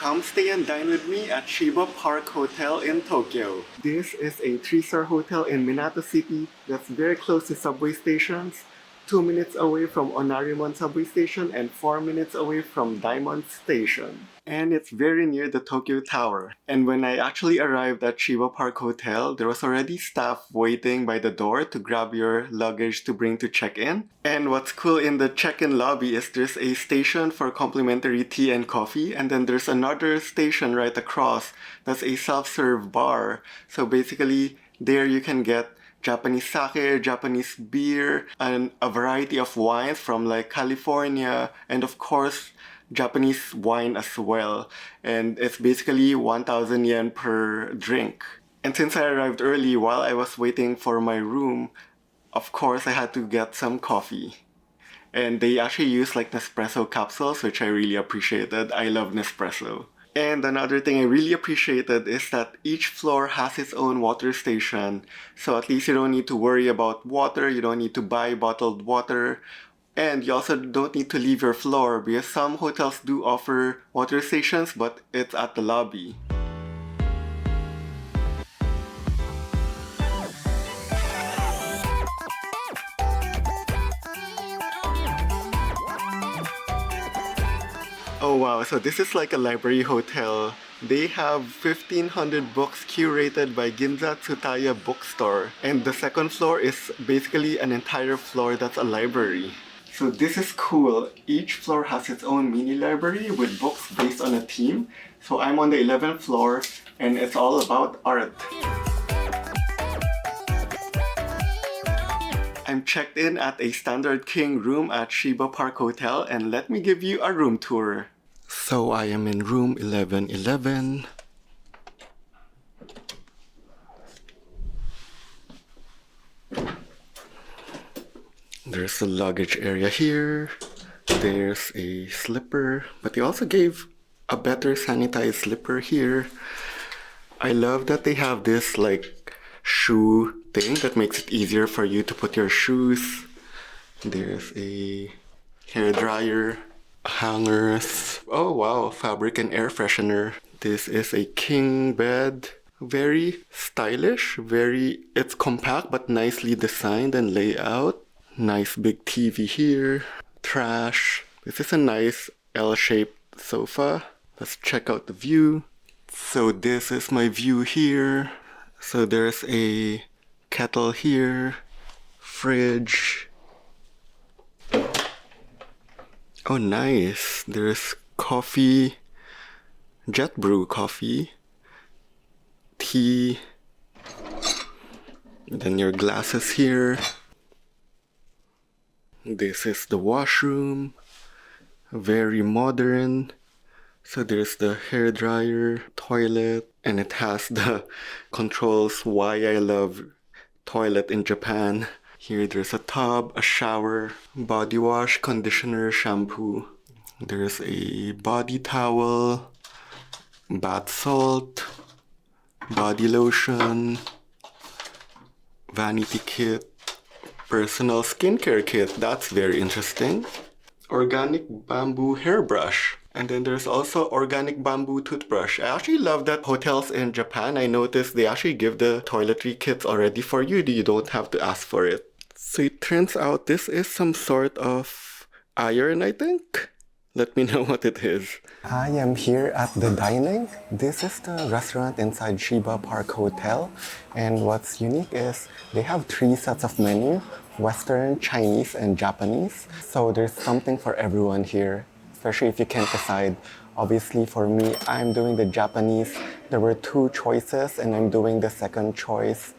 come stay and dine with me at Shiba Park Hotel in Tokyo. This is a 3-star hotel in Minato City that's very close to subway stations, 2 minutes away from Onarimon subway station and 4 minutes away from Diamond Station. And it's very near the Tokyo Tower. And when I actually arrived at Shiba Park Hotel, there was already staff waiting by the door to grab your luggage to bring to check-in. And what's cool in the check-in lobby is there's a station for complimentary tea and coffee, and then there's another station right across that's a self-serve bar. So basically, there you can get Japanese sake, Japanese beer, and a variety of wines from like California, and of course, Japanese wine as well. And it's basically 1,000 yen per drink. And since I arrived early while I was waiting for my room, of course I had to get some coffee. And they actually use like Nespresso capsules, which I really appreciated. I love Nespresso. And another thing I really appreciated is that each floor has its own water station. So at least you don't need to worry about water, you don't need to buy bottled water. And you also don't need to leave your floor because some hotels do offer water stations, but it's at the lobby. Oh wow, so this is like a library hotel. They have 1,500 books curated by Ginza Tsutaya Bookstore. And the second floor is basically an entire floor that's a library. So this is cool. Each floor has its own mini library with books based on a theme. So I'm on the 11th floor and it's all about art. I'm checked in at a standard king room at Shiba Park Hotel, and let me give you a room tour. So I am in room 1111. There's a luggage area here. There's a slipper, but they also gave a better sanitized slipper here. I love that they have this like shoe thing that makes it easier for you to put your shoes. There's a hair dryer, hangers. Oh wow, fabric and air freshener. This is a king bed. Very stylish, it's compact but nicely designed and laid out. Nice big TV here. Trash. This is a nice L-shaped sofa. Let's check out the view. So this is my view here. So there's a kettle here. Fridge. Oh nice. There's coffee. Jet brew coffee. Tea. And then your glasses here. This is the washroom, very modern. So there's the hair dryer, toilet, and it has the controls why I love toilet in Japan. Here there's a tub, a shower, body wash, conditioner, shampoo. There's a body towel, bath salt, body lotion, vanity kit, personal skincare kit. That's very interesting. Organic bamboo hairbrush. And then there's also organic bamboo toothbrush. I actually love that hotels in Japan, I noticed they actually give the toiletry kits already for you. You don't have to ask for it. So it turns out this is some sort of iron, I think. Let me know what it is. I am here at the dining. This is the restaurant inside Shiba Park Hotel. And what's unique is they have 3 sets of menu, Western, Chinese, and Japanese. So there's something for everyone here, especially if you can't decide. Obviously for me, I'm doing the Japanese. There were 2 choices and I'm doing the second choice,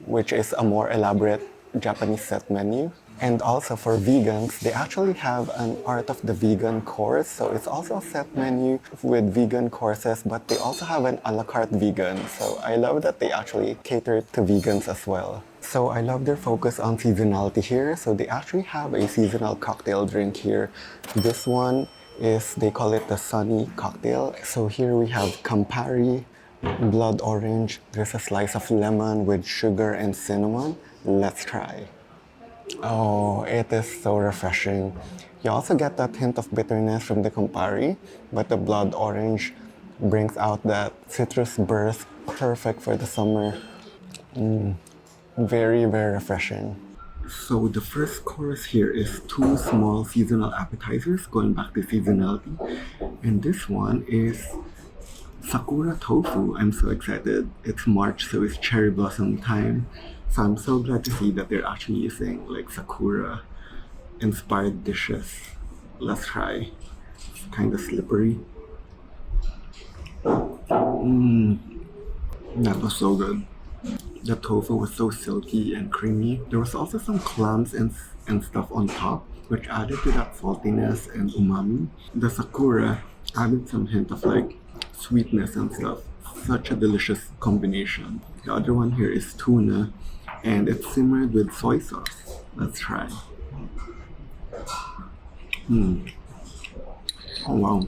which is a more elaborate Japanese set menu. And also for vegans, they actually have an Art of the Vegan course. So it's also a set menu with vegan courses, but they also have an a la carte vegan. So I love that they actually cater to vegans as well. So I love their focus on seasonality here. So they actually have a seasonal cocktail drink here. This one is, they call it the Sunny cocktail. So here we have Campari, blood orange. There's a slice of lemon with sugar and cinnamon. Let's try. Oh, it is so refreshing. You also get that hint of bitterness from the Campari, but the blood orange Brings out that citrus burst, perfect for the summer. Very, very refreshing. So the first course here is two small seasonal appetizers, going back to seasonality. And this one is Sakura tofu. I'm so excited. It's March, so it's cherry blossom time. So I'm so glad to see that they're actually using like sakura inspired dishes. Let's try. It's kind of slippery. That was so good. The tofu was so silky and creamy. There was also some clams and stuff on top, which added to that saltiness and umami. The sakura added some hint of like sweetness and stuff. Such a delicious combination. The other one here is tuna, and it's simmered with soy sauce. Let's try. Oh wow.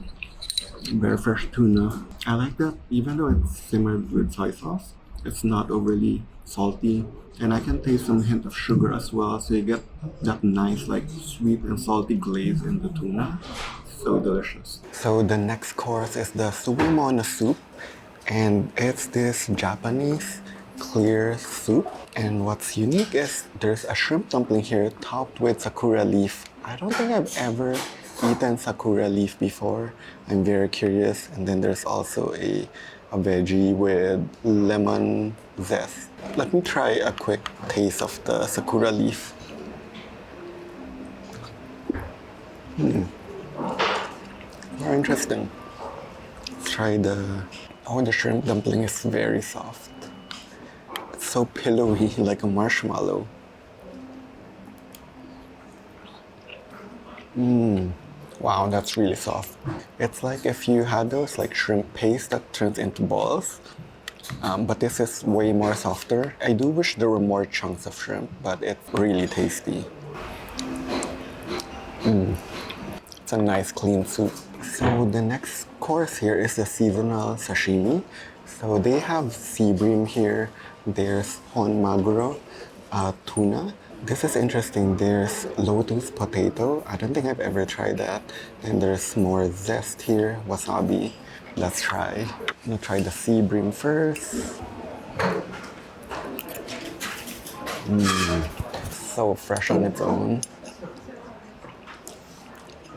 Very fresh tuna. I like that even though it's simmered with soy sauce, it's not overly salty, and I can taste some hint of sugar as well, so you get that nice like sweet and salty glaze in the tuna. So delicious. So the next course is the suwimono soup, and it's this Japanese clear soup, and what's unique is there's a shrimp dumpling here topped with sakura leaf. I don't think I've ever eaten sakura leaf before. I'm very curious. And then there's also a veggie with lemon zest. Let me try a quick taste of the sakura leaf. Very interesting. Let's try the shrimp dumpling is very soft. It's so pillowy, like a marshmallow. Wow, that's really soft. It's like if you had those like shrimp paste that turns into balls, but this is way more softer. I do wish there were more chunks of shrimp, but it's really tasty. It's a nice clean soup. So the next course here is the seasonal sashimi. So they have sea bream here. There's hon maguro, tuna. This is interesting. There's lotus potato. I don't think I've ever tried that. And there's more zest here, wasabi. Let's try. I'm gonna try the sea bream first. So fresh on its own.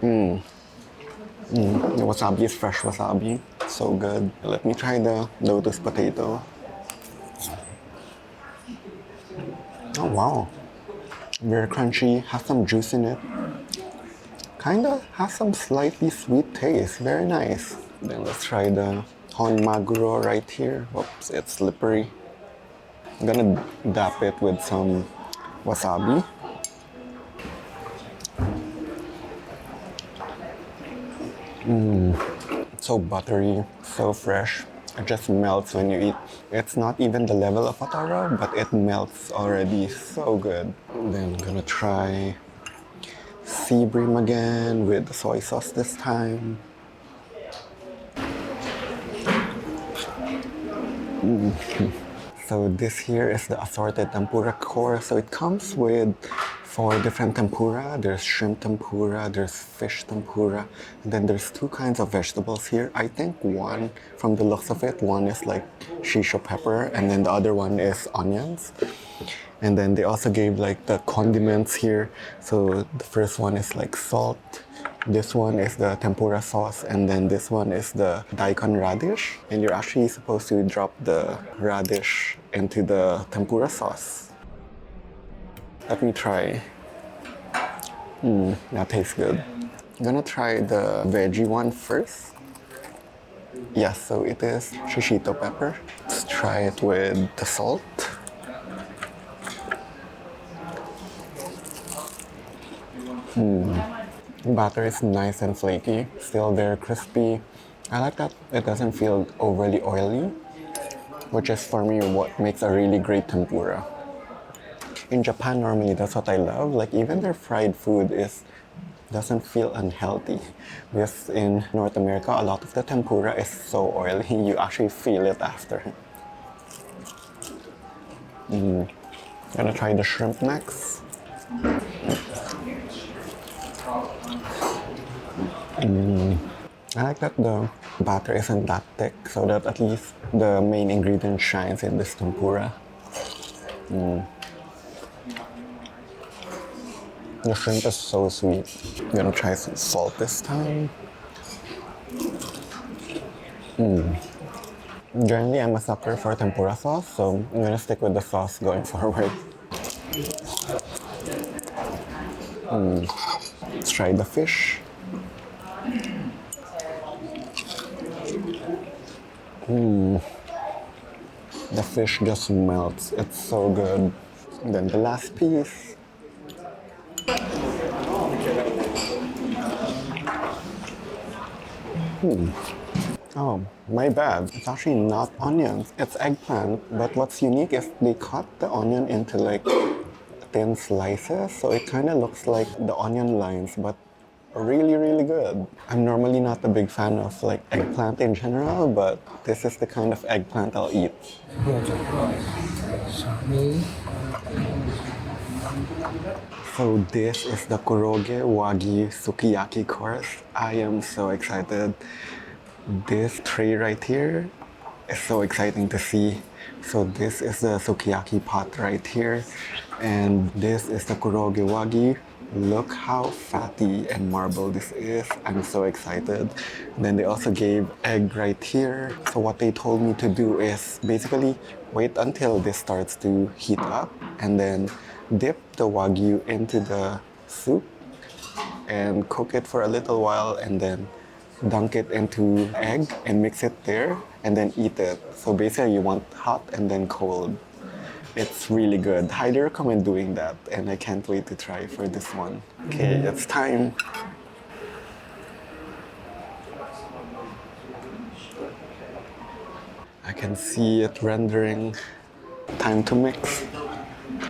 The wasabi is fresh wasabi. So good. Let me try the lotus potato. Oh wow. Very crunchy, has some juice in it. Kinda has some slightly sweet taste. Very nice. Then let's try the hon maguro right here. Oops, it's slippery. I'm gonna dap it with some wasabi. So buttery, so fresh. It just melts when you eat. It's not even the level of otaro, but it melts already. So good. Then I'm gonna try sea bream again with the soy sauce this time. So this here is the assorted tempura core. So it comes with 4 different tempura. There's shrimp tempura, there's fish tempura, and then there's 2 kinds of vegetables here. I think one, from the looks of it, one is like shisho pepper, and then the other one is onions. And then they also gave like the condiments here. So the first one is like salt. This one is the tempura sauce, and then this one is the daikon radish. And you're actually supposed to drop the radish into the tempura sauce. Let me try. That tastes good. I'm gonna try the veggie one first. Yes, so it is shishito pepper. Let's try it with the salt. Batter is nice and flaky, still very crispy. I like that it doesn't feel overly oily, which is for me what makes a really great tempura. In Japan, normally that's what I love. Like even their fried food doesn't feel unhealthy. Because in North America, a lot of the tempura is so oily, you actually feel it after. Gonna try the shrimp next. I like that the batter isn't that thick, so that at least the main ingredient shines in this tempura. The shrimp is so sweet. I'm gonna try some salt this time. Generally, I'm a sucker for tempura sauce, so I'm gonna stick with the sauce going forward. Let's try the fish. The fish just melts. It's so good. And then the last piece. Oh, my bad. It's actually not onions. It's eggplant. But what's unique is they cut the onion into like thin slices, so it kind of looks like the onion lines, but really, really good. I'm normally not a big fan of like eggplant in general, but this is the kind of eggplant I'll eat. So this is the Kuroge Wagyu Sukiyaki course. I am so excited. This tray right here is so exciting to see. So this is the Sukiyaki pot right here, and this is the Kuroge Wagyu. Look how fatty and marble this is. I'm so excited. And then they also gave egg right here. So what they told me to do is basically wait until this starts to heat up and then dip the Wagyu into the soup and cook it for a little while and then dunk it into egg and mix it there and then eat it. So basically you want hot and then cold. It's really good. Highly recommend doing that, and I can't wait to try for this one. Okay, it's time. I can see it rendering. Time to mix.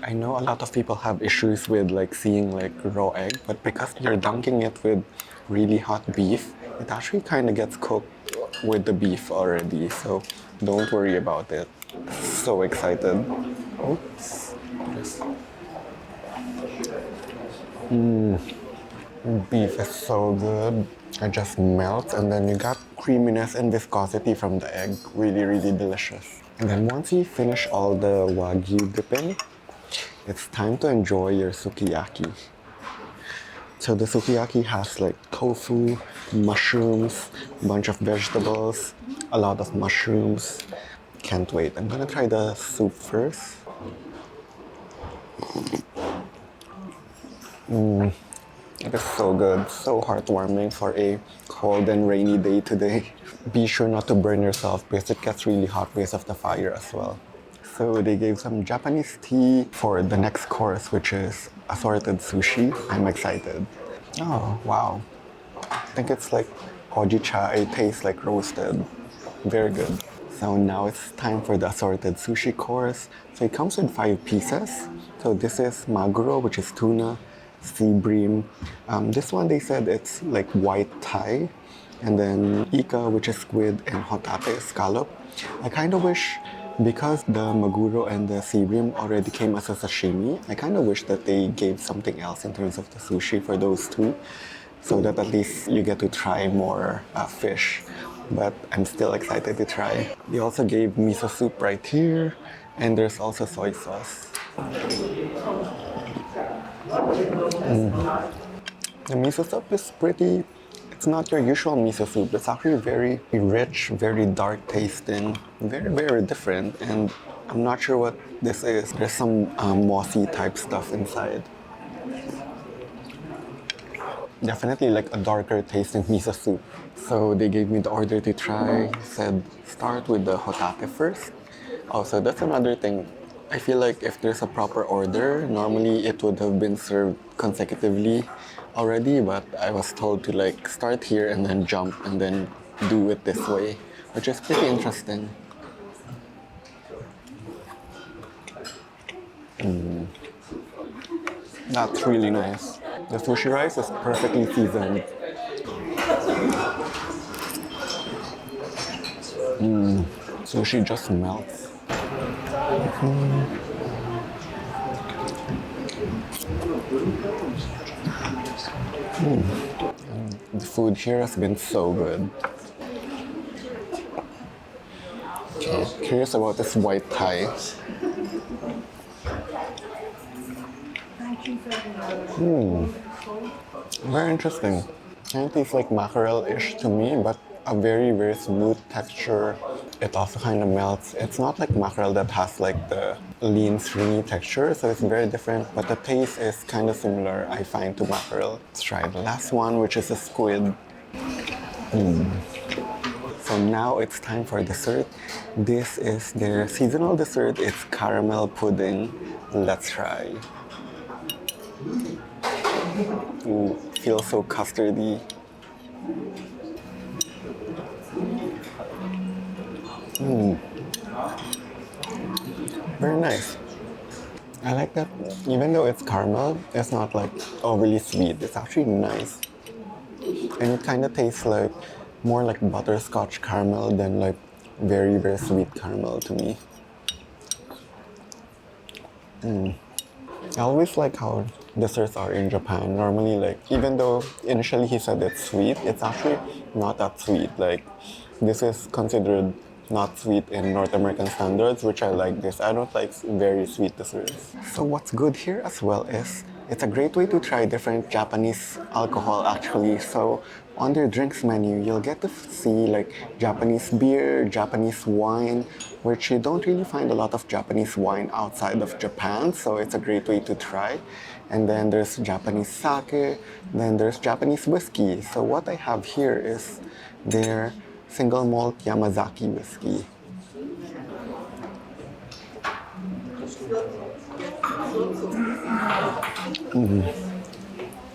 I know a lot of people have issues with like seeing like raw egg, but because you're dunking it with really hot beef, it actually kind of gets cooked with the beef already, so don't worry about it. So excited. Oops. Beef is so good. It just melts, and then you got creaminess and viscosity from the egg. Really, really delicious. And then once you finish all the Wagyu dipping, it's time to enjoy your sukiyaki. So the sukiyaki has like tofu, mushrooms, a bunch of vegetables, a lot of mushrooms. Can't wait. I'm gonna try the soup first. It is so good, so heartwarming for a cold and rainy day today. Be sure not to burn yourself because it gets really hot because of the fire as well. So they gave some Japanese tea for the next course, which is assorted sushi. I'm excited. Oh, wow. I think it's like hojicha. It tastes like roasted. Very good. So now it's time for the assorted sushi course. So it comes with 5 pieces. So this is maguro, which is tuna, sea bream. This one they said it's like white Thai. And then ika, which is squid, and hotate scallop. I kind of wish, because the maguro and the sea bream already came as a sashimi, I kind of wish that they gave something else in terms of the sushi for those two, so that at least you get to try more fish. But I'm still excited to try. They also gave miso soup right here, and there's also soy sauce. The miso soup is pretty, it's not your usual miso soup. It's actually very rich, very dark tasting, very, very different. And I'm not sure what this is. There's some mossy type stuff inside. Definitely like a darker tasting miso soup. So they gave me the order to try. Said start with the hotate first. Also, that's another thing. I feel like if there's a proper order, normally it would have been served consecutively already, but I was told to like start here and then jump and then do it this way, which is pretty interesting. That's really nice. The sushi rice is perfectly seasoned. Sushi just melts. The food here has been so good. Curious about this white Thai. Very interesting. Kind of tastes like mackerel-ish to me, but a very, very smooth texture. It also kind of melts. It's not like mackerel that has like the lean, stringy texture, so it's very different, but the taste is kind of similar, I find, to mackerel. Let's try the last one, which is a squid. So now it's time for dessert. This is their seasonal dessert. It's caramel pudding. Let's try. Ooh, feels so custardy. Very nice. I like that even though it's caramel, it's not like overly sweet. It's actually nice. And it kind of tastes like more like butterscotch caramel than like very, very sweet caramel to me. I always like how desserts are in Japan. Normally, like, even though initially he said it's sweet, it's actually not that sweet. Like, this is considered not sweet in North American standards, which I like this. I don't like very sweet desserts. So what's good here as well is it's a great way to try different Japanese alcohol actually. So on their drinks menu, you'll get to see like Japanese beer, Japanese wine, which you don't really find a lot of Japanese wine outside of Japan. So it's a great way to try. And then there's Japanese sake, then there's Japanese whiskey. So what I have here is their single malt Yamazaki whiskey.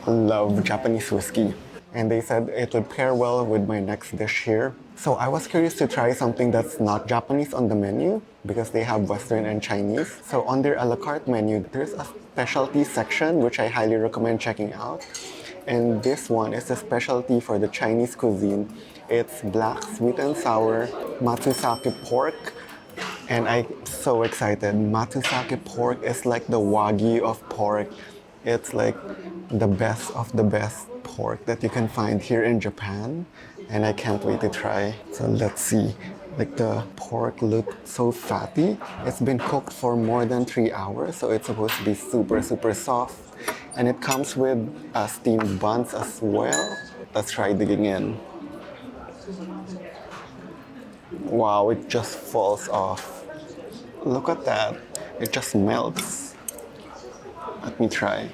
Love Japanese whiskey. And they said it would pair well with my next dish here. So I was curious to try something that's not Japanese on the menu because they have Western and Chinese. So on their a la carte menu, there's a specialty section which I highly recommend checking out. And this one is a specialty for the Chinese cuisine. It's black sweet and sour matsusake pork. And I'm so excited. Matsusake pork is like the Wagyu of pork. It's like the best of the best pork that you can find here in Japan. And I can't wait to try. So let's see. Like the pork looks so fatty. It's been cooked for more than 3 hours, so it's supposed to be super, super soft. And it comes with steamed buns as well. Let's try digging in. Wow, it just falls off. Look at that. It just melts. Let me try.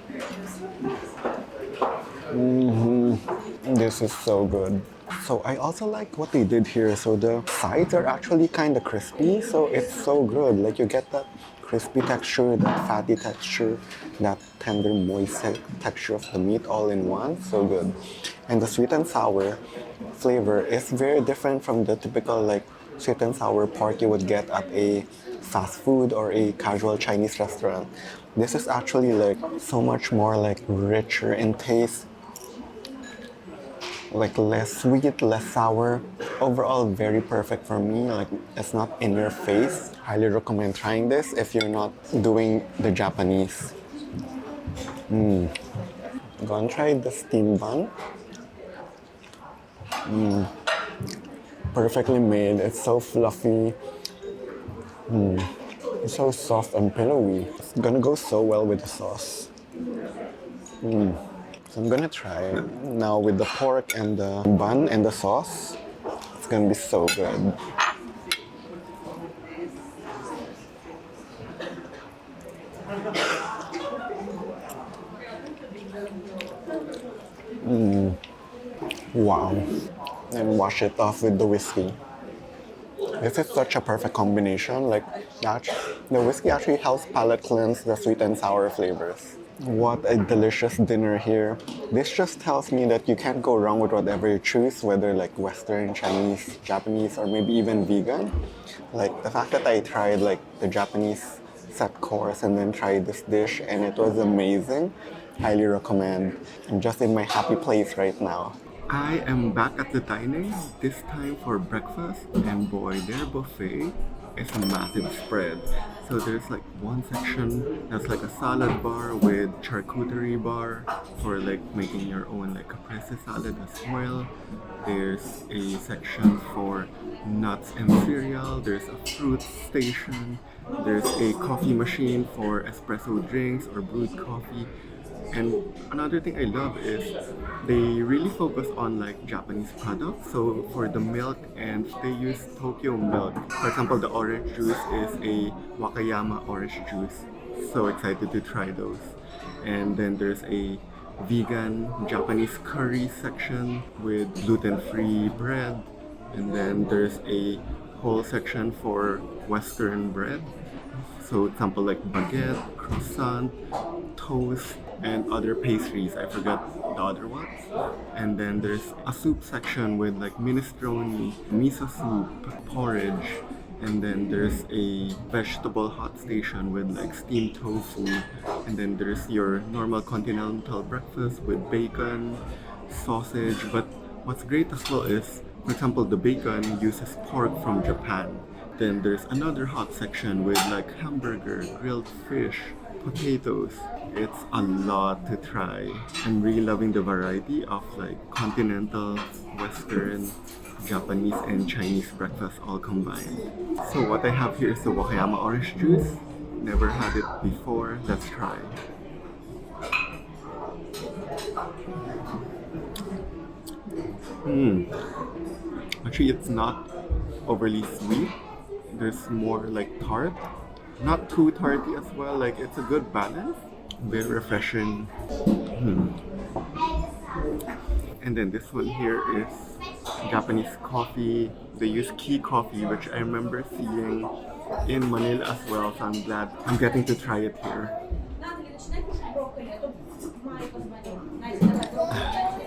This is so good. So I also like what they did here. So the sides are actually kind of crispy, so it's so good. Like you get that crispy texture, that fatty texture, that tender moist texture of the meat all in one. So good. And the sweet and sour flavor is very different from the typical like sweet and sour pork you would get at a fast food or a casual Chinese restaurant. This is actually like so much more like richer in taste, like less sweet, less sour. Overall, very perfect for me. Like it's not in your face. Highly recommend trying this if you're not doing the Japanese. Go and try the steamed bun. Perfectly made. It's so fluffy. It's so soft and pillowy. It's gonna go so well with the sauce. So I'm gonna try now with the pork and the bun and the sauce. It's gonna be so good. Wow. And wash it off with the whiskey. This is such a perfect combination. Like the whiskey actually helps palate cleanse the sweet and sour flavors. What a delicious dinner here. This just tells me that you can't go wrong with whatever you choose, whether like Western, Chinese, Japanese, or maybe even vegan. Like the fact that I tried like the Japanese set course and then tried this dish and it was amazing. Highly recommend. I'm just in my happy place right now. I am back at the dining, this time for breakfast, and boy, their buffet is a massive spread. So there's like one section that's like a salad bar with charcuterie bar for like making your own like caprese salad as well. There's a section for nuts and cereal. There's a fruit station. There's a coffee machine for espresso drinks or brewed coffee. And another thing I love is they really focus on like Japanese products. So for the milk, and they use Tokyo milk. For example, the orange juice is a Wakayama orange juice. So excited to try those. And then there's a vegan Japanese curry section with gluten-free bread. And then there's a whole section for Western bread. So example like baguette, croissant, toast, and other pastries. I forgot the other ones. And then there's a soup section with like minestrone, miso soup, porridge. And then there's a vegetable hot station with like steamed tofu. And then there's your normal continental breakfast with bacon, sausage. But what's great as well is, for example, the bacon uses pork from Japan. Then there's another hot section with like hamburger, grilled fish, potatoes. It's a lot to try. I'm really loving the variety of like continental, Western, Japanese, and Chinese breakfast all combined. So what I have here is the Wakayama orange juice. Never had it before. Let's try. Actually, it's not overly sweet. There's more like tart. Not too tarty as well. Like it's a good balance. Very refreshing. And then this one here is Japanese coffee. They use key coffee, which I remember seeing in Manila as well. So I'm glad I'm getting to try it here.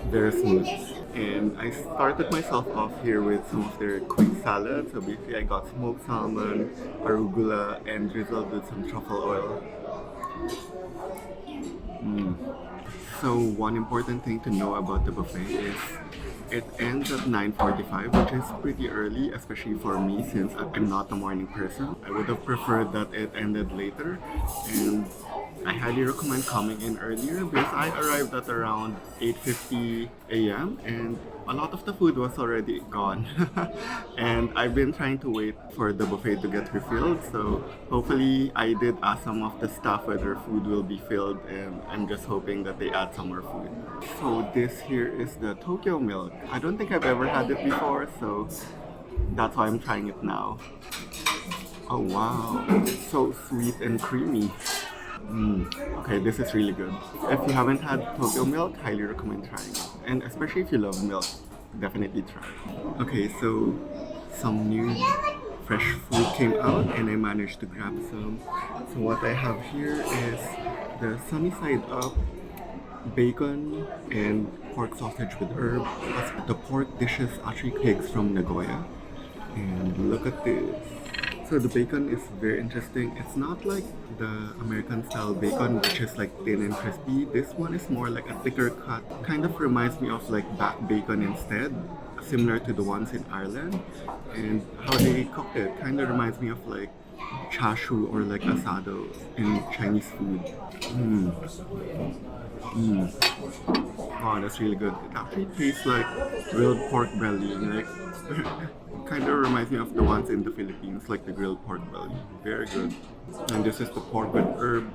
Very smooth. And I started myself off here with some of their quick salads. So basically I got smoked salmon, arugula, and drizzled with some truffle oil. So one important thing to know about the buffet is it ends at 9:45, which is pretty early, especially for me since I'm not a morning person. I would have preferred that it ended later, and I highly recommend coming in earlier because I arrived at around 8:50 a.m. and a lot of the food was already gone. And I've been trying to wait for the buffet to get refilled, so hopefully I did ask some of the staff whether food will be filled, and I'm just hoping that they add some more food. So this here is the Tokyo milk. I don't think I've ever had it before, so that's why I'm trying it now. Oh wow, it's so sweet and creamy. Okay, this is really good. If you haven't had Tokyo milk, highly recommend trying it. And especially if you love milk, definitely try. Okay, so some new fresh food came out and I managed to grab some. So what I have here is the sunny side up bacon and pork sausage with herb. The pork dishes actually takes from Nagoya. And look at this. So the bacon is very interesting. It's not like the American style bacon, which is like thin and crispy. This one is more like a thicker cut. Kind of reminds me of like back bacon instead, similar to the ones in Ireland. And how they cook it kind of reminds me of like chashu or like asado in Chinese food. Wow, that's really good. It actually tastes like grilled pork belly. Like kind of reminds me of the ones in the Philippines, like the grilled pork belly. Very good. And this is the pork with herb.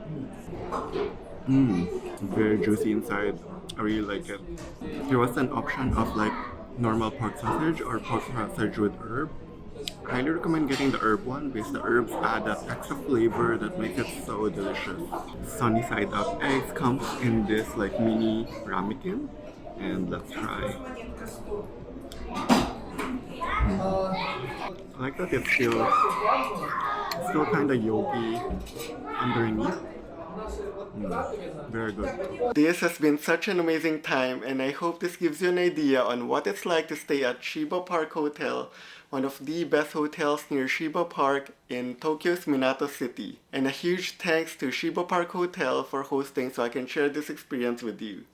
Very juicy inside. I really like it. There was an option of like normal pork sausage or pork sausage with herb. I highly recommend getting the herb one because the herbs add that extra flavor that makes it so delicious. Sunny side up eggs comes in this like mini ramekin, and let's try. I like that it's still kind of yolky underneath. Very good. This has been such an amazing time, and I hope this gives you an idea on what it's like to stay at Shiba Park Hotel, one of the best hotels near Shiba Park in Tokyo's Minato City. And a huge thanks to Shiba Park Hotel for hosting so I can share this experience with you.